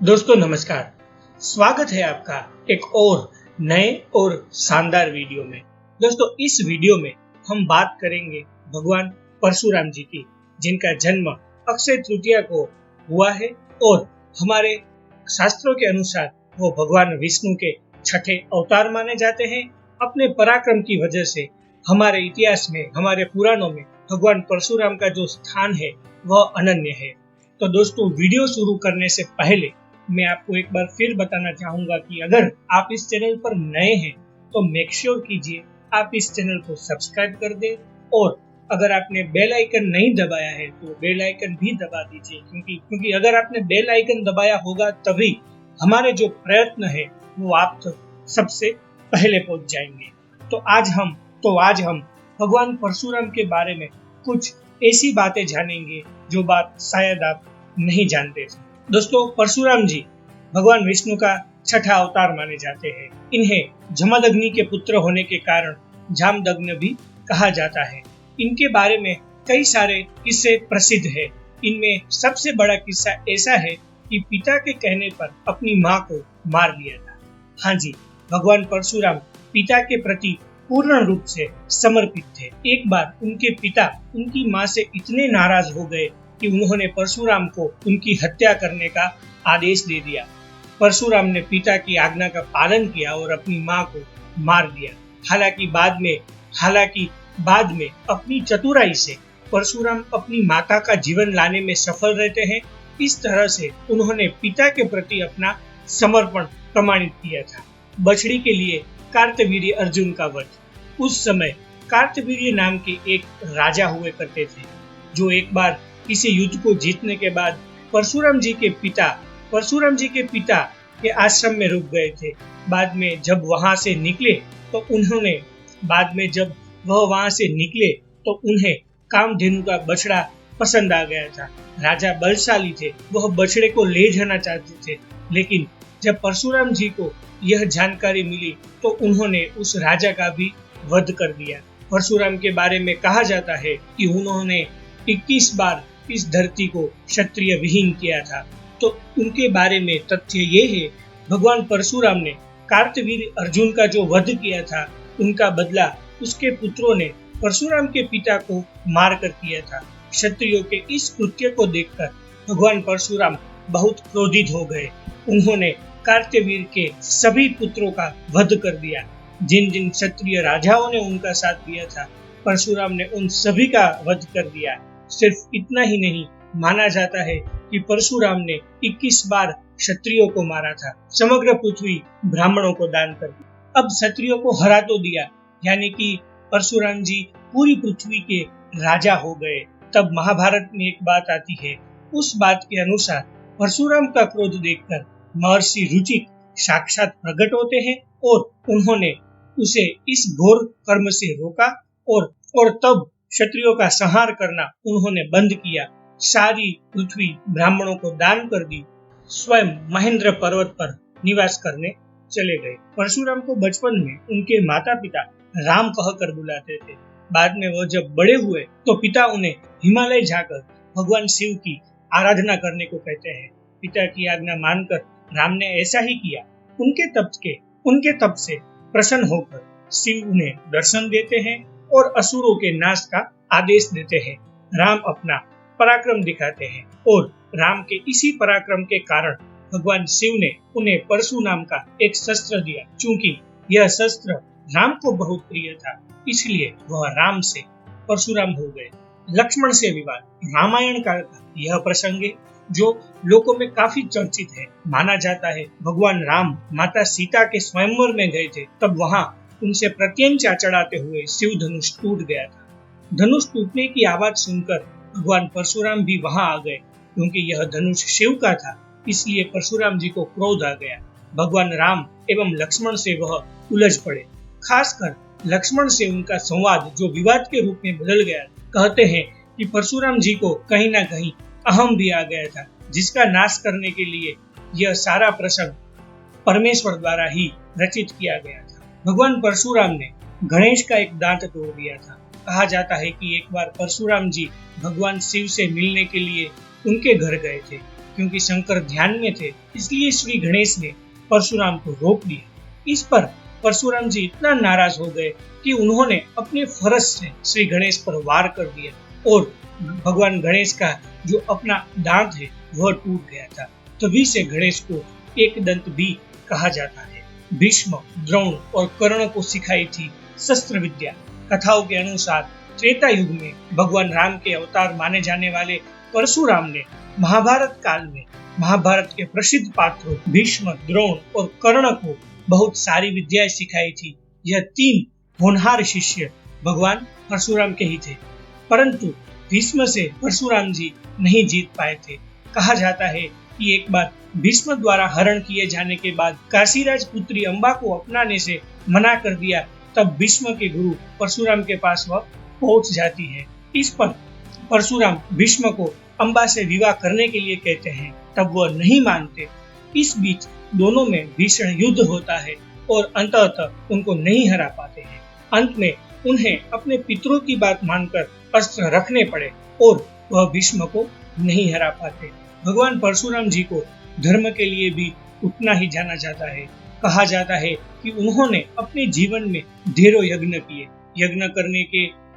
दोस्तों नमस्कार। स्वागत है आपका एक और नए और शानदार वीडियो में। दोस्तों इस वीडियो में हम बात करेंगे भगवान परशुराम जी की, जिनका जन्म अक्षय तृतीया को हुआ है और हमारे शास्त्रों के अनुसार वो भगवान विष्णु के छठे अवतार माने जाते हैं। अपने पराक्रम की वजह से हमारे इतिहास में, हमारे पुराणों में भगवान परशुराम का जो स्थान है वह अनन्य है। तो दोस्तों वीडियो शुरू करने से पहले मैं आपको एक बार फिर बताना चाहूंगा कि अगर आप इस चैनल पर नए हैं तो मेक श्योर कीजिए आप इस चैनल को सब्सक्राइब कर दें, और अगर आपने बेल आइकन नहीं दबाया है तो बेल आइकन भी दबा दीजिए, क्योंकि अगर आपने बेल आइकन दबाया होगा तभी हमारे जो प्रयत्न है वो आप तक सबसे पहले पहुंच जाएंगे। तो आज हम भगवान परशुराम के बारे में कुछ ऐसी बातें जानेंगे जो बात शायद आप नहीं जानते थे। दोस्तों परशुराम जी भगवान विष्णु का छठा अवतार माने जाते हैं। इन्हें जमदग्नि के पुत्र होने के कारण जामदग्नि भी कहा जाता है। इनके बारे में कई सारे किस्से प्रसिद्ध है। इनमें सबसे बड़ा किस्सा ऐसा है कि पिता के कहने पर अपनी माँ को मार दिया था। हाँ जी, भगवान परशुराम पिता के प्रति पूर्ण रूप से समर्पित थे। एक बार उनके पिता उनकी माँ से इतने नाराज हो गए कि उन्होंने परशुराम को उनकी हत्या करने का आदेश दे दिया। परशुराम ने पिता की आज्ञा का पालन किया और अपनी माँ को मार दिया। हालांकि बाद में अपनी चतुराई से परशुराम अपनी माता का जीवन लाने में सफल रहते हैं। इस तरह से उन्होंने पिता के प्रति अपना समर्पण प्रमाणित किया था। बछड़ी के लिए कार्तवीर्य अर्जुन का वध। उस समय कार्तवीर्य नाम के एक राजा हुए करते थे, जो एक बार किसी युद्ध को जीतने के बाद परशुराम जी के पिता के आश्रम में रुक गए थे। बाद में जब वह वहां से निकले तो उन्हें कामधेनु का बछड़ा पसंद आ गया था। राजा बलशाली थे, वह बछड़े को ले जाना चाहते थे, लेकिन जब परशुराम जी को यह जानकारी मिली तो उन्होंने उस राजा का भी वध कर दिया। परशुराम के बारे में कहा जाता है कि उन्होंने 21 बार इस धरती को क्षत्रिय विहीन किया था। तो उनके बारे में तथ्य ये है, भगवान परशुराम ने कार्तवीर्य अर्जुन का जो वध किया था, उनका बदला उसके पुत्रों ने परशुराम के पिता को मार कर किया था। क्षत्रियों के इस कृत्य को देखकर भगवान परशुराम बहुत क्रोधित हो गए। उन्होंने कार्तवीर्य के सभी पुत्रों का वध कर दिया। जिन जिन क्षत्रिय राजाओं ने उनका साथ दिया था, परशुराम ने उन सभी का वध कर दिया। सिर्फ इतना ही नहीं, माना जाता है कि परशुराम ने 21 बार क्षत्रियों को मारा था। समग्र पृथ्वी ब्राह्मणों को दान कर दी। अब क्षत्रियों को हरा तो दिया, यानी कि परशुराम जी पूरी पृथ्वी के राजा हो गए। तब महाभारत में एक बात आती है। उस बात के अनुसार परशुराम का क्रोध देखकर महर्षि रुचिक साक्षात प्रकट होते हैं और उन्होंने उसे इस घोर कर्म से रोका और तब क्षत्रियों का संहार करना उन्होंने बंद किया। सारी पृथ्वी ब्राह्मणों को दान कर दी। स्वयं महेंद्र पर्वत पर निवास करने चले गए। परशुराम को बचपन में उनके माता पिता राम कहकर बुलाते थे। बाद में वह जब बड़े हुए तो पिता उन्हें हिमालय जाकर भगवान शिव की आराधना करने को कहते हैं। पिता की आज्ञा मानकर राम ने ऐसा ही किया। उनके तप से प्रसन्न होकर शिव उन्हें दर्शन देते हैं और असुरों के नाश का आदेश देते हैं। राम अपना पराक्रम दिखाते हैं और राम के इसी पराक्रम के कारण भगवान शिव ने उन्हें परशु नाम का एक शस्त्र दिया। चूंकि यह शस्त्र राम को बहुत प्रिय था, इसलिए वह राम से परशुराम हो गए। लक्ष्मण से विवाद। रामायण का यह प्रसंग है जो लोगों में काफी चर्चित है। माना जाता है भगवान राम माता सीता के स्वयंवर में गए थे, तब वहाँ उनसे प्रत्यंचा चढ़ाते हुए शिव धनुष टूट गया था। धनुष टूटने की आवाज सुनकर भगवान परशुराम भी वहां आ गए। क्योंकि यह धनुष शिव का था, इसलिए परशुराम जी को क्रोध आ गया। भगवान राम एवं लक्ष्मण से वह उलझ पड़े। खासकर लक्ष्मण से उनका संवाद जो विवाद के रूप में बदल गया। कहते हैं कि परशुराम जी को कहीं ना कहीं अहम भी आ गया था, जिसका नाश करने के लिए यह सारा प्रसंग परमेश्वर द्वारा ही रचित किया गया था। भगवान परशुराम ने गणेश का एक दांत तोड़ दिया था। कहा जाता है कि एक बार परशुराम जी भगवान शिव से मिलने के लिए उनके घर गए थे। क्योंकि शंकर ध्यान में थे, इसलिए श्री गणेश ने परशुराम को रोक दिया। इस पर परशुराम जी इतना नाराज हो गए कि उन्होंने अपने फरस से श्री गणेश पर वार कर दिया और भगवान गणेश का जो अपना दांत है वह टूट गया था। तभी से गणेश को एकदंत भी कहा जाता है। भीष्म, द्रोण और कर्ण को सिखाई थी शस्त्र विद्या। कथाओं के अनुसार त्रेता युग में भगवान राम के अवतार माने जाने वाले परशुराम ने महाभारत काल में महाभारत के प्रसिद्ध पात्रों भीष्म, द्रोण और कर्ण को बहुत सारी विद्याएं सिखाई थी। यह 3 होनहार शिष्य भगवान परशुराम के ही थे, परंतु भीष्म से परशुराम जी नहीं जीत पाए थे। कहा जाता है कि एक बार भीष्म द्वारा हरण किए जाने के बाद काशीराज पुत्री अम्बा को अपनाने से मना कर दिया, तब भीष्म के गुरु परशुराम के पास वह पहुंच जाती है। इस पर परशुराम भीष्म को अम्बा से विवाह करने के लिए कहते हैं, तब वह नहीं मानते। इस बीच दोनों में भीषण युद्ध होता है और अंततः उनको नहीं हरा पाते हैं। अंत में उन्हें अपने पितरों की बात मानकर अस्त्र रखने पड़े और वह भीष्म को नहीं हरा पाते। भगवान परशुराम जी को धर्म के लिए भी उतना ही जाना जाता है। कहा जाता है कि उन्होंने अपने जीवन में ढेरों यज्ञ किए।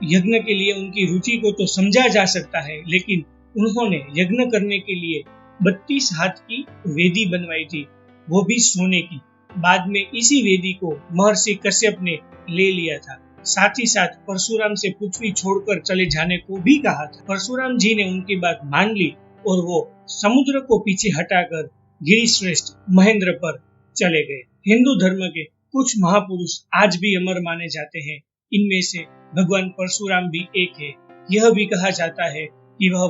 यज्ञ के लिए उनकी रुचि को तो समझा जा सकता है, लेकिन उन्होंने यज्ञ करने के लिए 32 हाथ की वेदी बनवाई थी, वो भी सोने की। बाद में इसी वेदी को महर्षि कश्यप ने ले लिया था। साथ ही साथ परशुराम से पृथ्वी छोड़कर चले जाने को भी कहा था। परशुराम जी ने उनकी बात मान ली और वो समुद्र को पीछे हटाकर गिरिश्रेष्ठ महेंद्र पर चले गए। हिंदू धर्म के कुछ महापुरुष आज भी अमर माने जाते हैं। इनमें से भगवान परशुराम भी एक है। यह भी कहा जाता है कि वह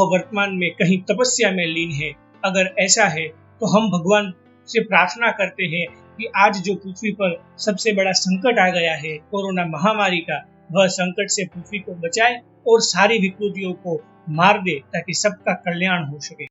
वर्तमान में कहीं तपस्या में लीन है। अगर ऐसा है तो हम भगवान से प्रार्थना करते हैं कि आज जो पृथ्वी पर सबसे बड़ा संकट आ गया है कोरोना महामारी का, वह संकट से पृथ्वी को बचाए और सारी विकृतियों को मार दे ताकि सबका कल्याण हो सके।